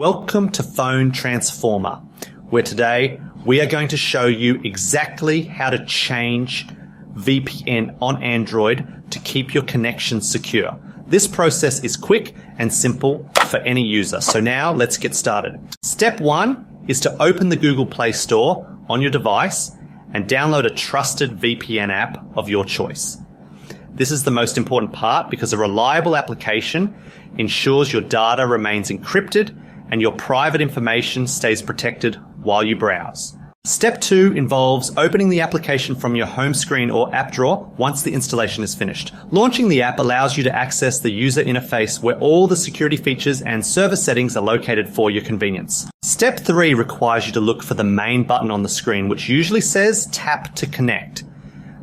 Welcome to Phone Transformer, where today we are going to show you exactly how to change VPN on Android to keep your connection secure. This process is quick and simple for any user. So now let's get started. Step 1 is to open the Google Play Store on your device and download a trusted VPN app of your choice. This is the most important part because a reliable application ensures your data remains encrypted and your private information stays protected while you browse. Step 2 involves opening the application from your home screen or app drawer once the installation is finished. Launching the app allows you to access the user interface where all the security features and server settings are located for your convenience. Step 3 requires you to look for the main button on the screen, which usually says Tap to Connect.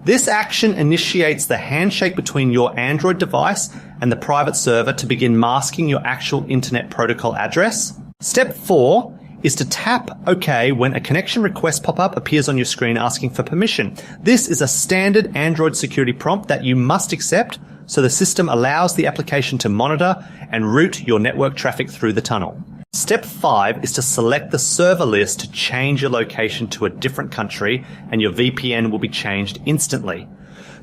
This action initiates the handshake between your Android device and the private server to begin masking your actual internet protocol address. Step 4 is to tap OK when a connection request pop-up appears on your screen asking for permission. This is a standard Android security prompt that you must accept, so the system allows the application to monitor and route your network traffic through the tunnel. Step 5 is to select the server list to change your location to a different country, and your VPN will be changed instantly.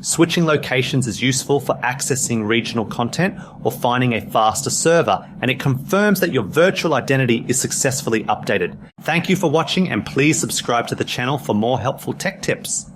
Switching locations is useful for accessing regional content or finding a faster server, and it confirms that your virtual identity is successfully updated. Thank you for watching, and please subscribe to the channel for more helpful tech tips.